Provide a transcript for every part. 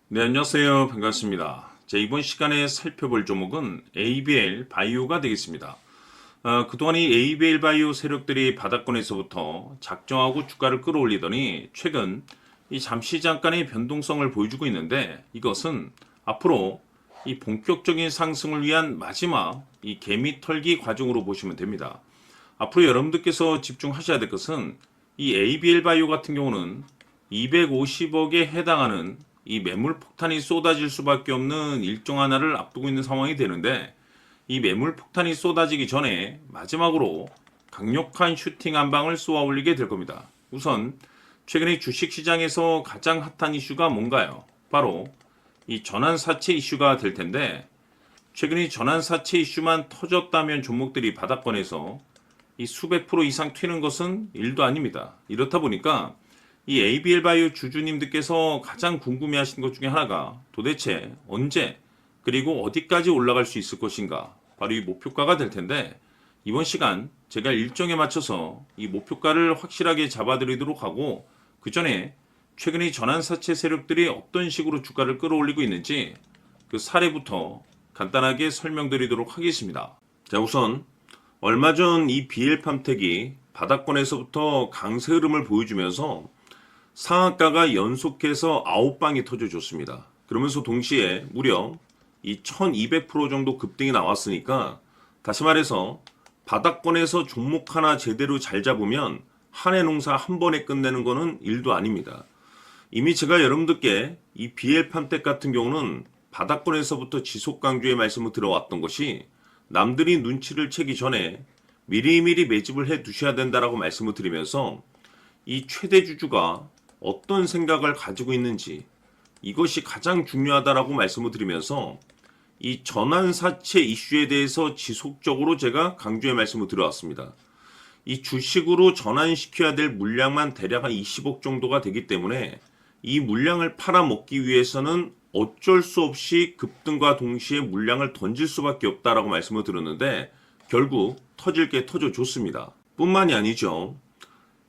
네, 안녕하세요. 반갑습니다. 자, 이번 시간에 살펴볼 종목은 ABL 바이오가 되겠습니다. 그동안 이 ABL 바이오 세력들이 바닥권에서부터 작정하고 주가를 끌어올리더니 최근 이 잠시 잠깐의 변동성을 보여주고 있는데 이것은 앞으로 이 본격적인 상승을 위한 마지막 이 개미 털기 과정으로 보시면 됩니다. 앞으로 여러분들께서 집중하셔야 될 것은 이 ABL 바이오 같은 경우는 250억에 해당하는 이 매물 폭탄이 쏟아질 수밖에 없는 일정 하나를 앞두고 있는 상황이 되는데 이 매물 폭탄이 쏟아지기 전에 마지막으로 강력한 슈팅 한 방을 쏘아 올리게 될 겁니다. 우선 최근에 주식시장에서 가장 핫한 이슈가 뭔가요? 바로 이 전환사채 이슈가 될 텐데 최근에 전환사채 이슈만 터졌다면 종목들이 바닥권에서 이 수백 프로 이상 튀는 것은 일도 아닙니다. 이렇다 보니까 이 ABL 바이오 주주님들께서 가장 궁금해하시는 것 중에 하나가 도대체 언제 그리고 어디까지 올라갈 수 있을 것인가, 바로 이 목표가가 될 텐데 이번 시간 제가 일정에 맞춰서 이 목표가를 확실하게 잡아드리도록 하고 그 전에 최근에 전환사채 세력들이 어떤 식으로 주가를 끌어올리고 있는지 그 사례부터 간단하게 설명드리도록 하겠습니다. 자, 우선 얼마 전 이 BL팜텍이 바닥권에서부터 강세 흐름을 보여주면서 상한가가 연속해서 9방이 터져줬습니다. 그러면서 동시에 무려 이 1200% 정도 급등이 나왔으니까 다시 말해서 바닥권에서 종목 하나 제대로 잘 잡으면 한 해 농사 한 번에 끝내는 거는 일도 아닙니다. 이미 제가 여러분들께 이 BL팜텍 같은 경우는 바닥권에서부터 지속 강조의 말씀을 들어왔던 것이 남들이 눈치를 채기 전에 미리미리 매집을 해 두셔야 된다라고 말씀을 드리면서 이 최대 주주가 어떤 생각을 가지고 있는지 이것이 가장 중요하다라고 말씀을 드리면서 이 전환사채 이슈에 대해서 지속적으로 제가 강조의 말씀을 드려왔습니다. 이 주식으로 전환시켜야 될 물량만 대략 한 20억 정도가 되기 때문에 이 물량을 팔아먹기 위해서는 어쩔 수 없이 급등과 동시에 물량을 던질 수밖에 없다라고 말씀을 드렸는데 결국 터질 게 터져줬습니다. 뿐만이 아니죠.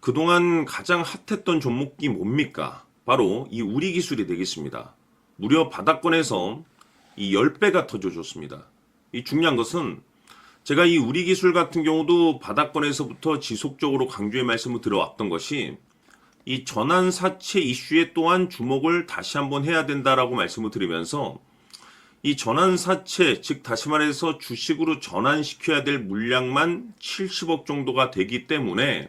그동안 가장 핫했던 종목이 뭡니까? 바로 이 우리기술이 되겠습니다. 무려 바닥권에서 이 10배가 터져줬습니다. 이 중요한 것은 제가 이 우리기술 같은 경우도 바닥권에서부터 지속적으로 강조의 말씀을 들어왔던 것이 이 전환사채 이슈에 또한 주목을 다시 한번 해야 된다라고 말씀을 드리면서 이 전환사채, 즉 다시 말해서 주식으로 전환시켜야 될 물량만 70억 정도가 되기 때문에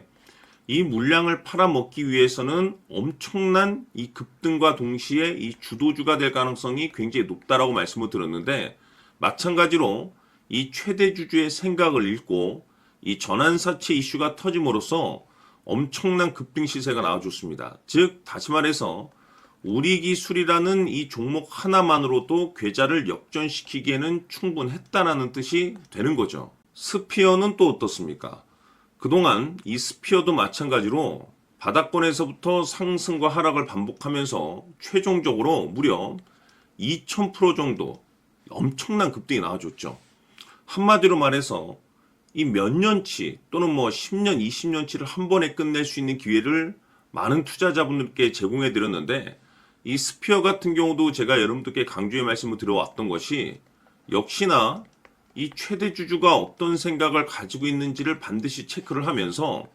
이 물량을 팔아먹기 위해서는 엄청난 이 급등과 동시에 이 주도주가 될 가능성이 굉장히 높다라고 말씀을 드렸는데 마찬가지로 이 최대 주주의 생각을 읽고 이 전환사채 이슈가 터짐으로써 엄청난 급등 시세가 나와줬습니다. 즉 다시 말해서 우리기술이라는 이 종목 하나만으로도 계좌를 역전시키기에는 충분했다라는 뜻이 되는 거죠. 스피어는 또 어떻습니까? 그동안 이 스피어도 마찬가지로 바닥권에서부터 상승과 하락을 반복하면서 최종적으로 무려 2000% 정도 엄청난 급등이 나와줬죠. 한마디로 말해서 이 몇 년치 또는 뭐 10년, 20년치를 한 번에 끝낼 수 있는 기회를 많은 투자자분들께 제공해 드렸는데 이 스피어 같은 경우도 제가 여러분들께 강조의 말씀을 드려왔던 것이 역시나 이 최대 주주가 어떤 생각을 가지고 있는지를 반드시 체크를 하면서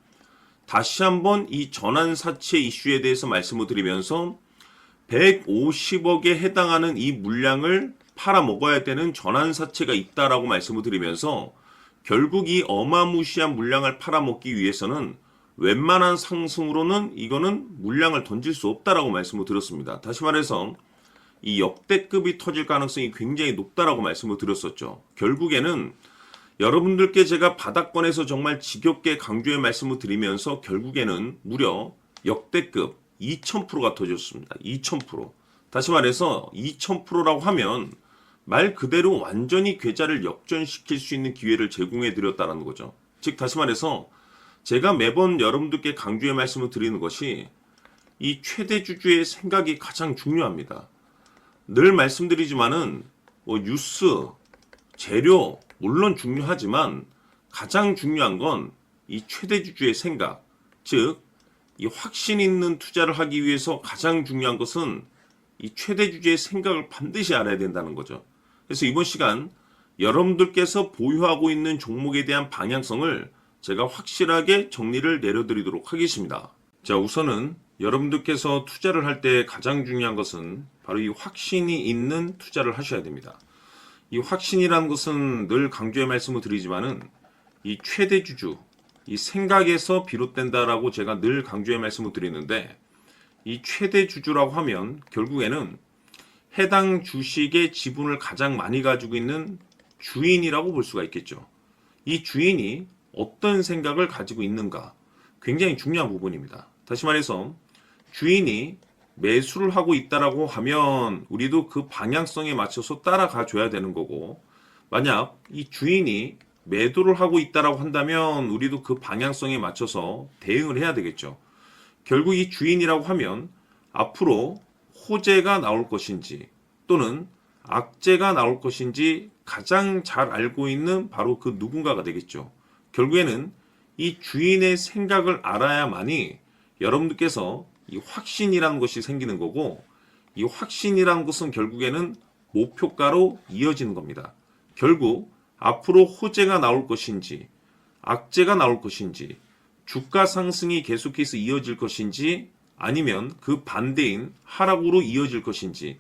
다시 한번 이 전환사채 이슈에 대해서 말씀을 드리면서 150억에 해당하는 이 물량을 팔아먹어야 되는 전환사채가 있다라고 말씀을 드리면서 결국 이 어마무시한 물량을 팔아먹기 위해서는 웬만한 상승으로는 이거는 물량을 던질 수 없다라고 말씀을 드렸습니다. 다시 말해서 이 역대급이 터질 가능성이 굉장히 높다라고 말씀을 드렸었죠. 결국에는 여러분들께 제가 바닥권에서 정말 지겹게 강조의 말씀을 드리면서 결국에는 무려 역대급 2000%가 터졌습니다. 2000%. 다시 말해서 2000%라고 하면 말 그대로 완전히 계좌를 역전시킬 수 있는 기회를 제공해 드렸다는 거죠. 즉 다시 말해서 제가 매번 여러분들께 강조의 말씀을 드리는 것이 이 최대 주주의 생각이 가장 중요합니다. 늘 말씀드리지만은 뭐 뉴스, 재료 물론 중요하지만 가장 중요한 건 이 최대 주주의 생각, 즉 이 확신 있는 투자를 하기 위해서 가장 중요한 것은 이 최대 주주의 생각을 반드시 알아야 된다는 거죠. 그래서 이번 시간 여러분들께서 보유하고 있는 종목에 대한 방향성을 제가 확실하게 정리를 내려드리도록 하겠습니다. 자, 우선은 여러분들께서 투자를 할 때 가장 중요한 것은 바로 이 확신이 있는 투자를 하셔야 됩니다. 이 확신이라는 것은 늘 강조의 말씀을 드리지만은 이 최대 주주, 이 생각에서 비롯된다라고 제가 늘 강조의 말씀을 드리는데, 이 최대 주주라고 하면 결국에는 해당 주식의 지분을 가장 많이 가지고 있는 주인이라고 볼 수가 있겠죠. 이 주인이 어떤 생각을 가지고 있는가, 굉장히 중요한 부분입니다. 다시 말해서 주인이 매수를 하고 있다라고 하면 우리도 그 방향성에 맞춰서 따라가 줘야 되는 거고, 만약 이 주인이 매도를 하고 있다라고 한다면 우리도 그 방향성에 맞춰서 대응을 해야 되겠죠. 결국 이 주인이라고 하면 앞으로 호재가 나올 것인지 또는 악재가 나올 것인지 가장 잘 알고 있는 바로 그 누군가가 되겠죠. 결국에는 이 주인의 생각을 알아야만이 여러분들께서 이 확신이라는 것이 생기는 거고, 이 확신이라는 것은 결국에는 목표가로 이어지는 겁니다. 결국 앞으로 호재가 나올 것인지 악재가 나올 것인지 주가 상승이 계속해서 이어질 것인지 아니면 그 반대인 하락으로 이어질 것인지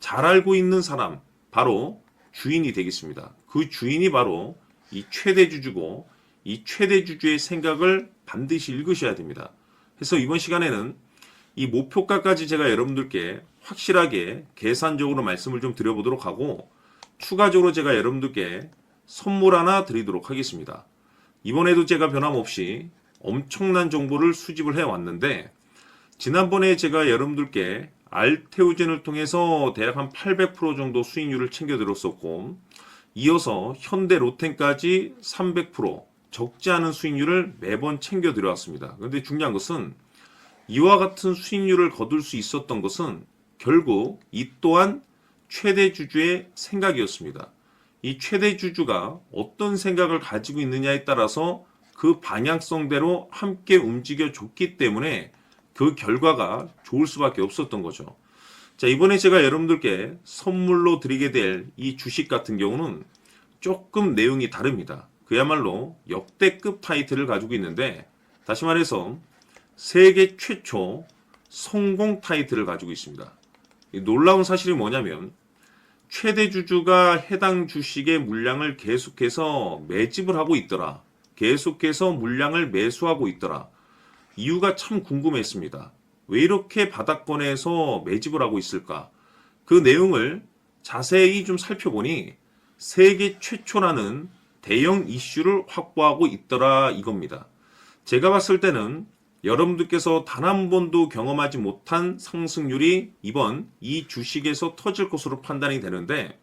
잘 알고 있는 사람, 바로 주인이 되겠습니다. 그 주인이 바로 이 최대 주주고, 이 최대 주주의 생각을 반드시 읽으셔야 됩니다. 그래서 이번 시간에는 이 목표가까지 제가 여러분들께 확실하게 계산적으로 말씀을 좀 드려보도록 하고, 추가적으로 제가 여러분들께 선물 하나 드리도록 하겠습니다. 이번에도 제가 변함없이 엄청난 정보를 수집을 해왔는데, 지난번에 제가 여러분들께 알테오젠을 통해서 대략 한 800% 정도 수익률을 챙겨드렸었고, 이어서 현대 로텐까지 300% 적지 않은 수익률을 매번 챙겨드려왔습니다. 그런데 중요한 것은 이와 같은 수익률을 거둘 수 있었던 것은 결국 이 또한 최대 주주의 생각이었습니다. 이 최대 주주가 어떤 생각을 가지고 있느냐에 따라서 그 방향성대로 함께 움직여 줬기 때문에 그 결과가 좋을 수밖에 없었던 거죠. 자, 이번에 제가 여러분들께 선물로 드리게 될 이 주식 같은 경우는 조금 내용이 다릅니다. 그야말로 역대급 타이틀을 가지고 있는데, 다시 말해서 세계 최초 성공 타이틀을 가지고 있습니다. 놀라운 사실이 뭐냐면 최대 주주가 해당 주식의 물량을 계속해서 매집을 하고 있더라. 계속해서 물량을 매수하고 있더라. 이유가 참 궁금했습니다. 왜 이렇게 바닥권에서 매집을 하고 있을까? 그 내용을 자세히 좀 살펴보니 세계 최초라는 대형 이슈를 확보하고 있더라 이겁니다. 제가 봤을 때는 여러분들께서 단 한 번도 경험하지 못한 상승률이 이번 이 주식에서 터질 것으로 판단이 되는데,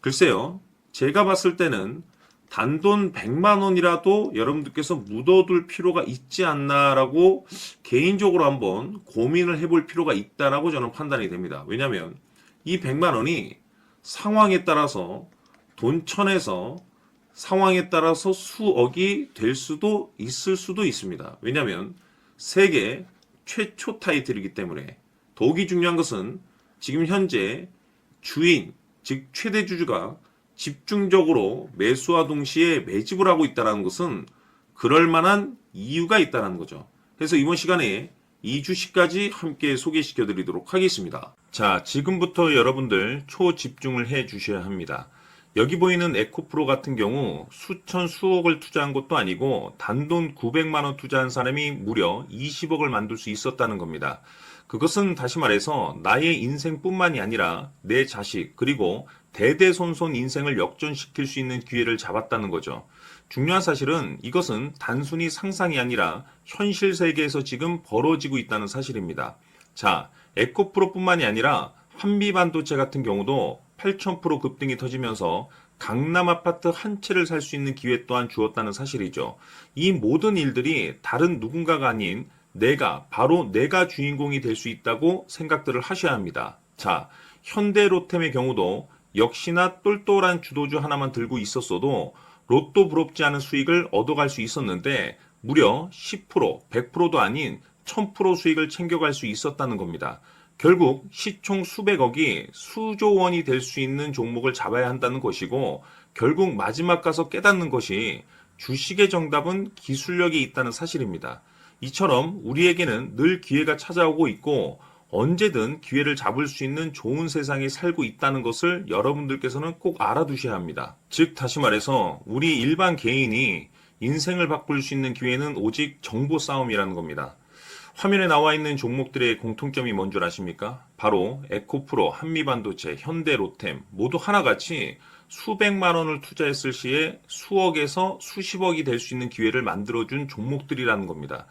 글쎄요, 제가 봤을 때는 단돈 100만 원이라도 여러분들께서 묻어둘 필요가 있지 않나라고 개인적으로 한번 고민을 해볼 필요가 있다라고 저는 판단이 됩니다. 왜냐하면 이 100만 원이 상황에 따라서 돈천에서 상황에 따라서 수억이 될 수도 있을 수도 있습니다. 왜냐하면 세계 최초 타이틀이기 때문에. 더욱이 중요한 것은 지금 현재 주인, 즉 최대 주주가 집중적으로 매수와 동시에 매집을 하고 있다는 것은 그럴 만한 이유가 있다는 거죠. 그래서 이번 시간에 이 주식까지 함께 소개시켜 드리도록 하겠습니다. 자, 지금부터 여러분들 초집중을 해 주셔야 합니다. 여기 보이는 에코프로 같은 경우 수천 수억을 투자한 것도 아니고 단돈 900만 원 투자한 사람이 무려 20억을 만들 수 있었다는 겁니다. 그것은 다시 말해서 나의 인생뿐만이 아니라 내 자식 그리고 대대손손 인생을 역전시킬 수 있는 기회를 잡았다는 거죠. 중요한 사실은 이것은 단순히 상상이 아니라 현실 세계에서 지금 벌어지고 있다는 사실입니다. 자, 에코프로뿐만이 아니라 한미반도체 같은 경우도 8,000% 급등이 터지면서 강남 아파트 한 채를 살 수 있는 기회 또한 주었다는 사실이죠. 이 모든 일들이 다른 누군가가 아닌 바로 내가 주인공이 될 수 있다고 생각들을 하셔야 합니다. 자, 현대로템의 경우도 역시나 똘똘한 주도주 하나만 들고 있었어도 로또 부럽지 않은 수익을 얻어갈 수 있었는데 무려 10%, 100%도 아닌 1000% 수익을 챙겨갈 수 있었다는 겁니다. 결국 시총 수백억이 수조 원이 될 수 있는 종목을 잡아야 한다는 것이고, 결국 마지막 가서 깨닫는 것이 주식의 정답은 기술력이 있다는 사실입니다. 이처럼 우리에게는 늘 기회가 찾아오고 있고 언제든 기회를 잡을 수 있는 좋은 세상에 살고 있다는 것을 여러분들께서는 꼭 알아두셔야 합니다. 즉 다시 말해서 우리 일반 개인이 인생을 바꿀 수 있는 기회는 오직 정보 싸움이라는 겁니다. 화면에 나와 있는 종목들의 공통점이 뭔 줄 아십니까? 바로 에코프로, 한미반도체, 현대로템 모두 하나같이 수백만 원을 투자했을 시에 수억에서 수십억이 될 수 있는 기회를 만들어준 종목들이라는 겁니다.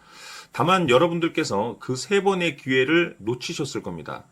다만 여러분들께서 그 세 번의 기회를 놓치셨을 겁니다.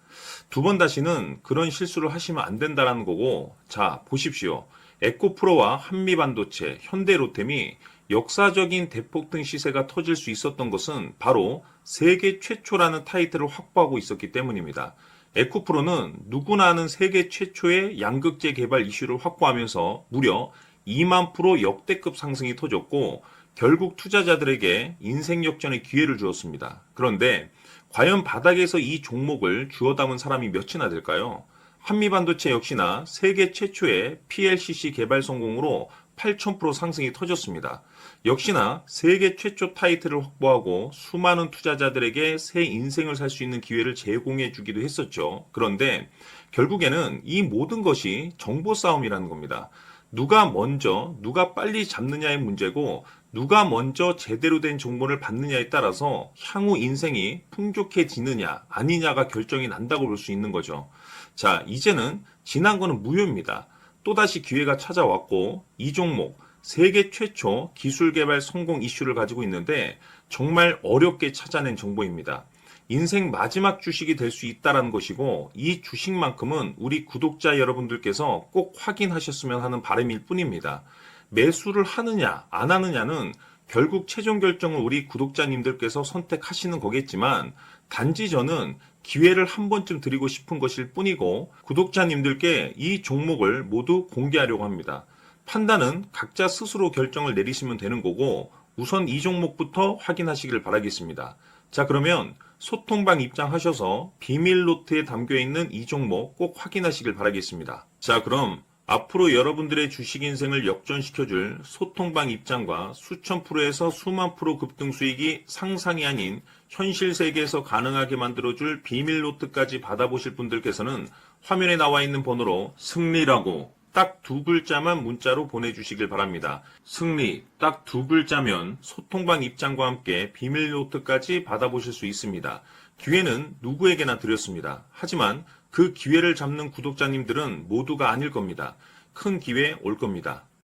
두 번 다시는 그런 실수를 하시면 안 된다는 거고, 자, 보십시오. 에코프로와 한미반도체, 현대로템이 역사적인 대폭등 시세가 터질 수 있었던 것은 바로 세계 최초라는 타이틀을 확보하고 있었기 때문입니다. 에코프로는 누구나 아는 세계 최초의 양극재 개발 이슈를 확보하면서 무려 2만 프로 역대급 상승이 터졌고 결국 투자자들에게 인생 역전의 기회를 주었습니다. 그런데 과연 바닥에서 이 종목을 주워 담은 사람이 몇이나 될까요? 한미반도체 역시나 세계 최초의 PLCC 개발 성공으로 8,000% 상승이 터졌습니다. 역시나 세계 최초 타이틀을 확보하고 수많은 투자자들에게 새 인생을 살 수 있는 기회를 제공해 주기도 했었죠. 그런데 결국에는 이 모든 것이 정보 싸움이라는 겁니다. 누가 먼저, 누가 빨리 잡느냐의 문제고 누가 먼저 제대로 된 정보를 받느냐에 따라서 향후 인생이 풍족해지느냐 아니냐가 결정이 난다고 볼 수 있는 거죠. 자, 이제는 지난 거는 무효입니다. 또다시 기회가 찾아왔고 이 종목 세계 최초 기술 개발 성공 이슈를 가지고 있는데 정말 어렵게 찾아낸 정보입니다. 인생 마지막 주식이 될 수 있다는 것이고 이 주식만큼은 우리 구독자 여러분들께서 꼭 확인하셨으면 하는 바람일 뿐입니다. 매수를 하느냐 안 하느냐는 결국 최종 결정을 우리 구독자님들께서 선택하시는 거겠지만 단지 저는 기회를 한 번쯤 드리고 싶은 것일 뿐이고 구독자님들께 이 종목을 모두 공개하려고 합니다. 판단은 각자 스스로 결정을 내리시면 되는 거고 우선 이 종목부터 확인하시길 바라겠습니다. 자, 그러면 소통방 입장하셔서 비밀 노트에 담겨있는 이 종목 꼭 확인하시길 바라겠습니다. 자, 그럼 앞으로 여러분들의 주식 인생을 역전시켜줄 소통방 입장과 수천 프로에서 수만 프로 급등 수익이 상상이 아닌 현실 세계에서 가능하게 만들어줄 비밀 노트까지 받아보실 분들께서는 화면에 나와 있는 번호로 승리라고 딱 두 글자만 문자로 보내주시길 바랍니다. 승리 딱 두 글자면 소통방 입장과 함께 비밀 노트까지 받아보실 수 있습니다. 기회는 누구에게나 드렸습니다. 하지만 그 기회를 잡는 구독자님들은 모두가 아닐 겁니다. 큰 기회 올 겁니다.